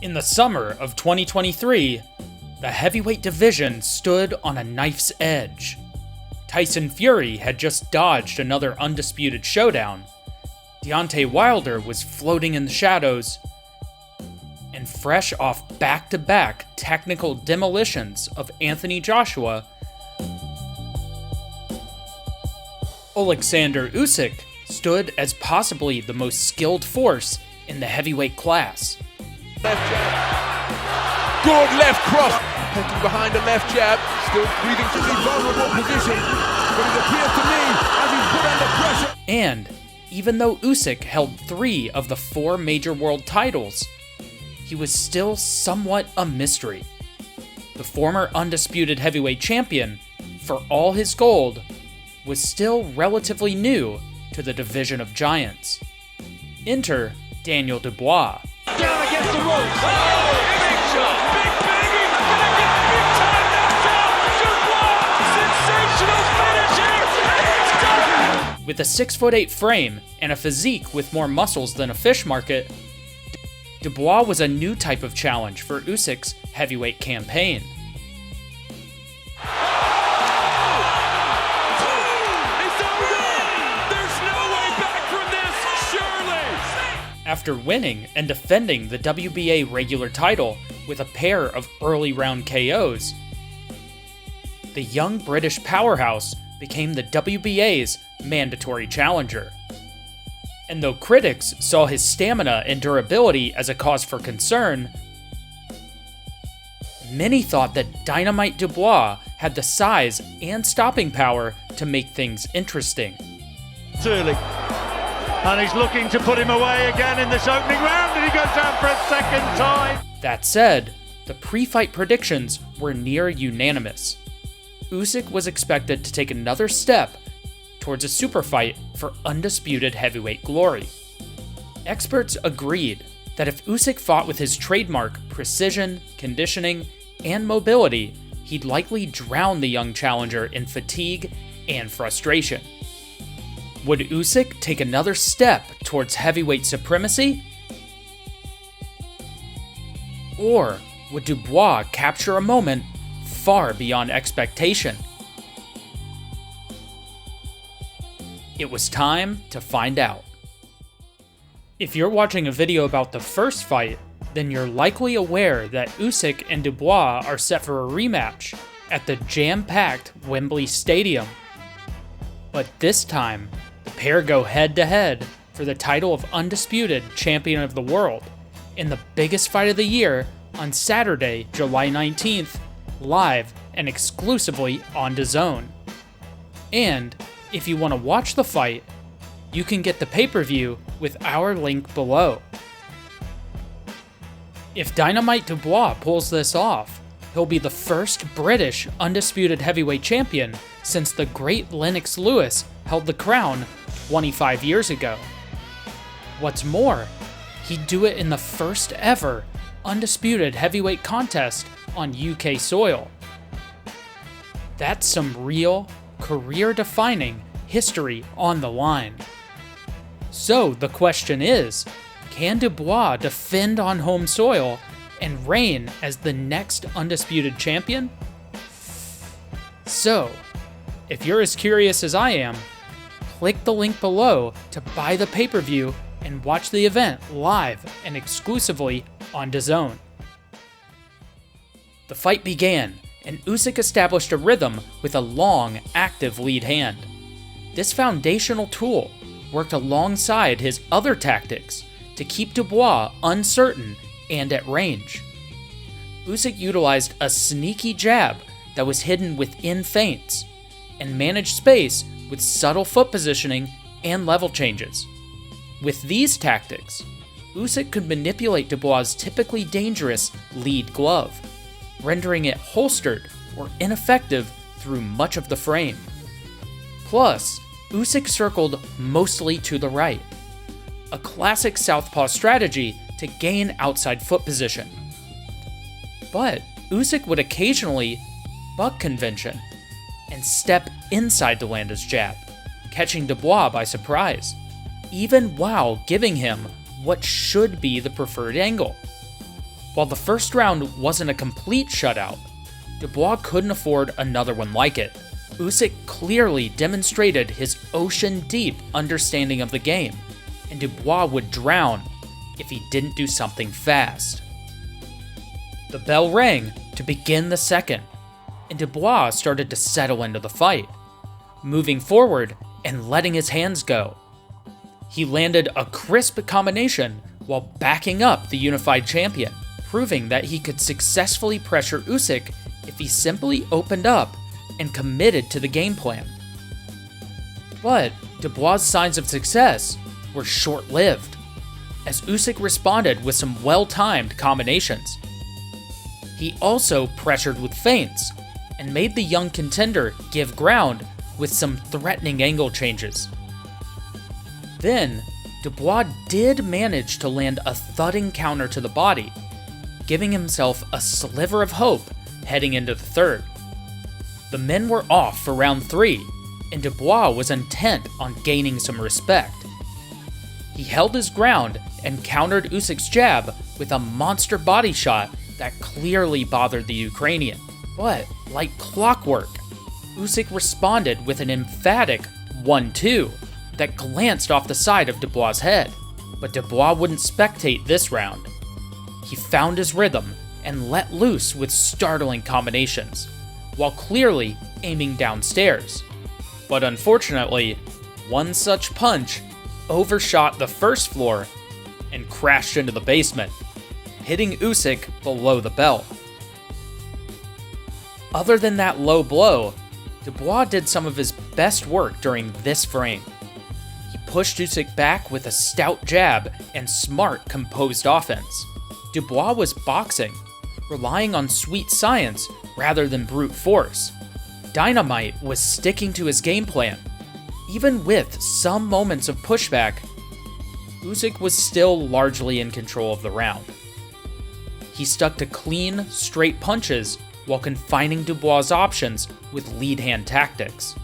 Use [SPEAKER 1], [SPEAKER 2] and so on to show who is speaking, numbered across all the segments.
[SPEAKER 1] In the summer of 2023, the heavyweight division stood on a knife's edge. Tyson Fury had just dodged another undisputed showdown. Deontay Wilder was floating in the shadows. And fresh off back-to-back technical demolitions of Anthony Joshua, Alexander Usyk stood as possibly the most skilled force in the heavyweight class.
[SPEAKER 2] Left jab. Good left cross. Pecking behind the left jab. Still breathing from the vulnerable position. But it appears to me as he's put under pressure.
[SPEAKER 1] And even though Usyk held 3 of the 4 major world titles, he was still somewhat a mystery. The former undisputed heavyweight champion, for all his gold, was still relatively new to the division of giants. Enter Daniel Dubois.
[SPEAKER 2] Down against the ropes. Oh, big shot. Big baby. Gonna get big time knockdown. Dubois. Sensational finish. It's done.
[SPEAKER 1] With a 6'8" frame and a physique with more muscles than a fish market, Dubois was a new type of challenge for Usyk's heavyweight campaign. After winning and defending the WBA regular title with a pair of early round KOs, the young British powerhouse became the WBA's mandatory challenger. And though critics saw his stamina and durability as a cause for concern, many thought that Dynamite Dubois had the size and stopping power to make things interesting.
[SPEAKER 3] Early. And he's looking to put him away again in this opening round, and he goes down for a second time.
[SPEAKER 1] That said, the pre-fight predictions were near unanimous. Usyk was expected to take another step towards a super fight for undisputed heavyweight glory. Experts agreed that if Usyk fought with his trademark precision, conditioning, and mobility, he'd likely drown the young challenger in fatigue and frustration. Would Usyk take another step towards heavyweight supremacy? Or would Dubois capture a moment far beyond expectation? It was time to find out. If you're watching a video about the first fight, then you're likely aware that Usyk and Dubois are set for a rematch at the jam-packed Wembley Stadium. But this time, the pair go head-to-head for the title of undisputed champion of the world in the biggest fight of the year on Saturday, July 19th, live and exclusively on DAZN. And if you want to watch the fight, you can get the pay-per-view with our link below. If Dynamite Dubois pulls this off, he'll be the first British undisputed heavyweight champion since the great Lennox Lewis held the crown 25 years ago. What's more, he'd do it in the first ever undisputed heavyweight contest on UK soil. That's some real, career-defining history on the line. So the question is, can Dubois defend on home soil and reign as the next undisputed champion? So, if you're as curious as I am, click the link below to buy the pay-per-view and watch the event live and exclusively on DAZN. The fight began, and Usyk established a rhythm with a long, active lead hand. This foundational tool worked alongside his other tactics to keep Dubois uncertain and at range. Usyk utilized a sneaky jab that was hidden within feints, and managed space with subtle foot positioning and level changes. With these tactics, Usyk could manipulate Dubois' typically dangerous lead glove, rendering it holstered or ineffective through much of the frame. Plus, Usyk circled mostly to the right, a classic southpaw strategy to gain outside foot position. But Usyk would occasionally buck convention and step inside to land his jab, catching Dubois by surprise, even while giving him what should be the preferred angle. While the first round wasn't a complete shutout, Dubois couldn't afford another one like it. Usyk clearly demonstrated his ocean-deep understanding of the game, and Dubois would drown if he didn't do something fast. The bell rang to begin the second, and Dubois started to settle into the fight, moving forward and letting his hands go. He landed a crisp combination while backing up the unified champion, proving that he could successfully pressure Usyk if he simply opened up and committed to the game plan. But Dubois' signs of success were short-lived, as Usyk responded with some well-timed combinations. He also pressured with feints and made the young contender give ground with some threatening angle changes. Then, Dubois did manage to land a thudding counter to the body, giving himself a sliver of hope heading into the third. The men were off for round 3, and Dubois was intent on gaining some respect. He held his ground and countered Usyk's jab with a monster body shot that clearly bothered the Ukrainian. But, like clockwork, Usyk responded with an emphatic 1-2 that glanced off the side of Dubois' head. But Dubois wouldn't spectate this round. He found his rhythm and let loose with startling combinations, while clearly aiming downstairs. But unfortunately, one such punch overshot the first floor and crashed into the basement, hitting Usyk below the belt. Other than that low blow, Dubois did some of his best work during this frame. He pushed Usyk back with a stout jab and smart, composed offense. Dubois was boxing, relying on sweet science rather than brute force. Dynamite was sticking to his game plan. Even with some moments of pushback, Usyk was still largely in control of the round. He stuck to clean, straight punches while confining Dubois' options with lead hand tactics.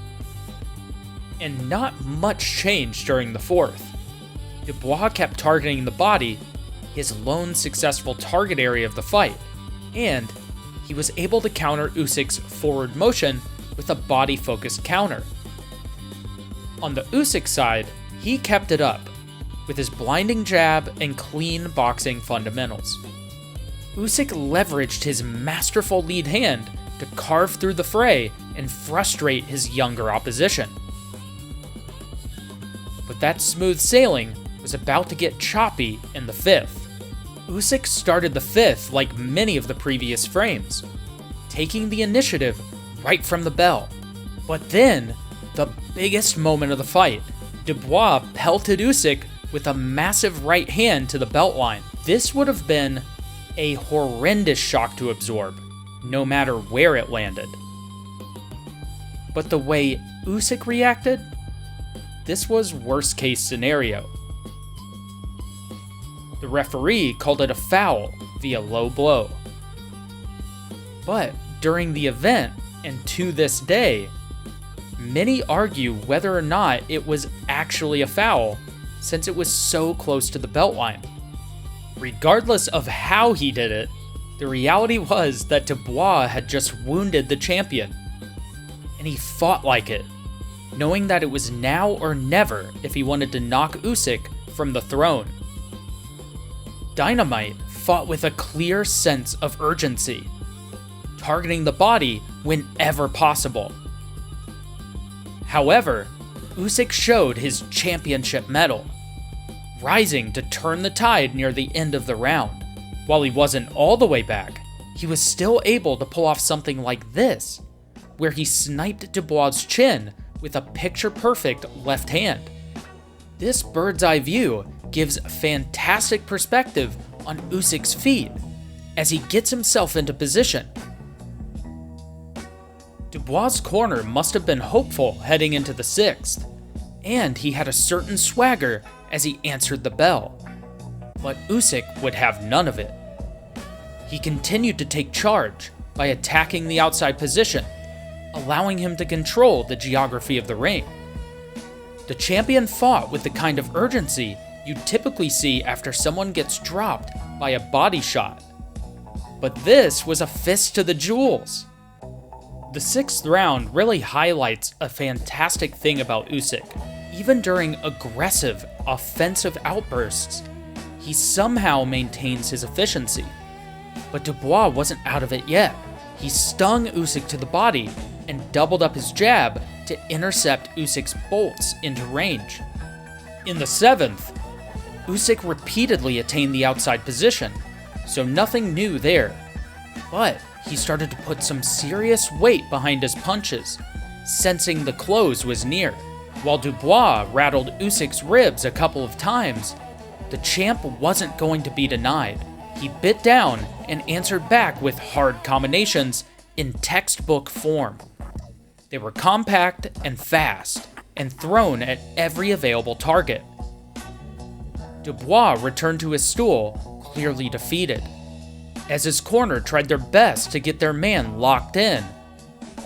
[SPEAKER 1] And not much changed during the fourth. Dubois kept targeting the body, his lone successful target area of the fight, and he was able to counter Usyk's forward motion with a body-focused counter. On the Usyk side, he kept it up, with his blinding jab and clean boxing fundamentals. Usyk leveraged his masterful lead hand to carve through the fray and frustrate his younger opposition. But that smooth sailing was about to get choppy in the fifth. Usyk started the fifth like many of the previous frames, taking the initiative right from the bell. But then, the biggest moment of the fight, Dubois pelted Usyk with a massive right hand to the belt line. This would have been a horrendous shock to absorb, no matter where it landed. But the way Usyk reacted, this was worst case scenario. The referee called it a foul via low blow. But during the event, and to this day, many argue whether or not it was actually a foul, since it was so close to the belt line. Regardless of how he did it, the reality was that Dubois had just wounded the champion, and he fought like it, knowing that it was now or never if he wanted to knock Usyk from the throne. Dynamite fought with a clear sense of urgency, targeting the body whenever possible. However, Usyk showed his championship mettle, rising to turn the tide near the end of the round. While he wasn't all the way back, he was still able to pull off something like this, where he sniped Dubois' chin with a picture-perfect left hand. This bird's eye view gives fantastic perspective on Usyk's feet as he gets himself into position. Dubois' corner must have been hopeful heading into the sixth, and he had a certain swagger as he answered the bell. But Usyk would have none of it. He continued to take charge by attacking the outside position, allowing him to control the geography of the ring. The champion fought with the kind of urgency you'd typically see after someone gets dropped by a body shot, But this was a fist to the jewels. The 6th round really highlights a fantastic thing about Usyk. Even during aggressive, offensive outbursts, he somehow maintains his efficiency. But Dubois wasn't out of it yet. He stung Usyk to the body and doubled up his jab to intercept Usyk's bolts into range. In the 7th, Usyk repeatedly attained the outside position, so nothing new there. But he started to put some serious weight behind his punches, sensing the close was near. While Dubois rattled Usyk's ribs a couple of times, the champ wasn't going to be denied. He bit down and answered back with hard combinations in textbook form. They were compact and fast, and thrown at every available target. Dubois returned to his stool, clearly defeated. As his corner tried their best to get their man locked in,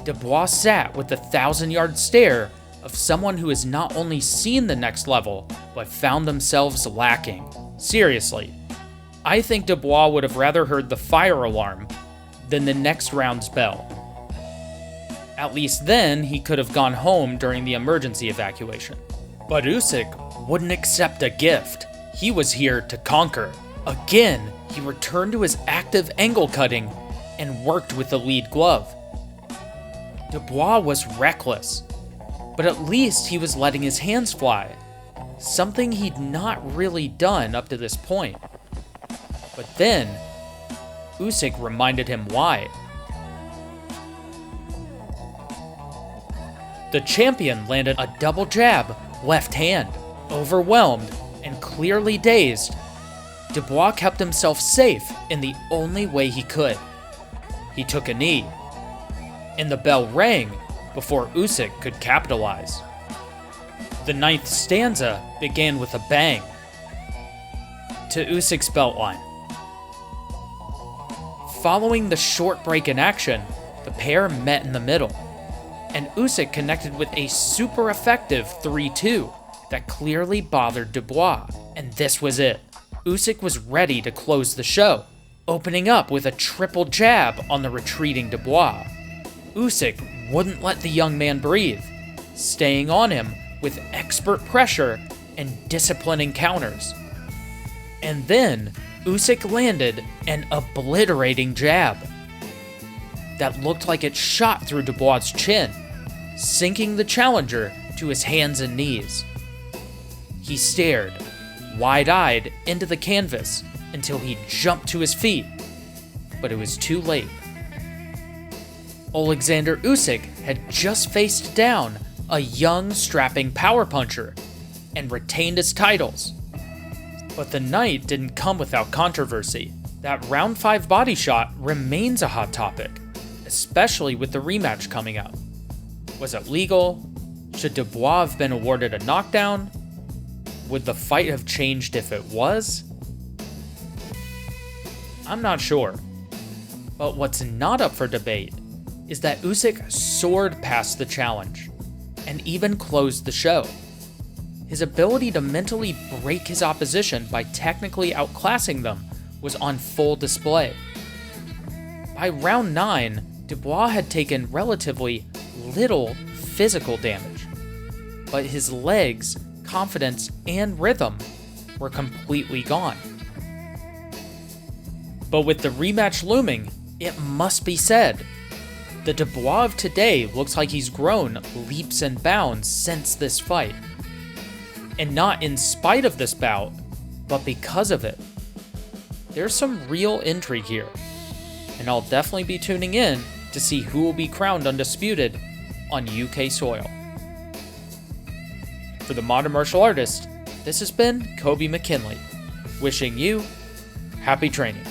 [SPEAKER 1] Dubois sat with the 1,000-yard stare of someone who has not only seen the next level, but found themselves lacking. Seriously, I think Dubois would have rather heard the fire alarm than the next round's bell. At least then, he could have gone home during the emergency evacuation. But Usyk wouldn't accept a gift. He was here to conquer. Again, he returned to his active angle cutting and worked with the lead glove. Dubois was reckless, but at least he was letting his hands fly, something he'd not really done up to this point. But then, Usyk reminded him why. The champion landed a double jab, left hand. Overwhelmed and clearly dazed, Dubois kept himself safe in the only way he could. He took a knee, and the bell rang before Usyk could capitalize. The 9th stanza began with a bang to Usyk's beltline. Following the short break in action, the pair met in the middle, and Usyk connected with a super effective 3-2 that clearly bothered Dubois, and this was it. Usyk was ready to close the show, opening up with a triple jab on the retreating Dubois. Usyk wouldn't let the young man breathe, staying on him with expert pressure and disciplining counters. And then Usyk landed an obliterating jab that looked like it shot through Dubois' chin, sinking the challenger to his hands and knees. He stared, wide-eyed, into the canvas until he jumped to his feet, but it was too late. Alexander Usyk had just faced down a young, strapping power puncher and retained his titles. But the night didn't come without controversy. That round 5 body shot remains a hot topic, especially with the rematch coming up. Was it legal? Should Dubois have been awarded a knockdown? Would the fight have changed if it was? I'm not sure. But what's not up for debate is that Usyk soared past the challenge and even closed the show. His ability to mentally break his opposition by technically outclassing them was on full display. By round 9, Dubois had taken relatively little physical damage, but his legs, confidence, and rhythm were completely gone. But with the rematch looming, it must be said, the Dubois of today looks like he's grown leaps and bounds since this fight. And not in spite of this bout, but because of it. There's some real intrigue here, and I'll definitely be tuning in to see who will be crowned undisputed on UK soil. For the Modern Martial Artist, this has been Coby McKinley, wishing you happy training.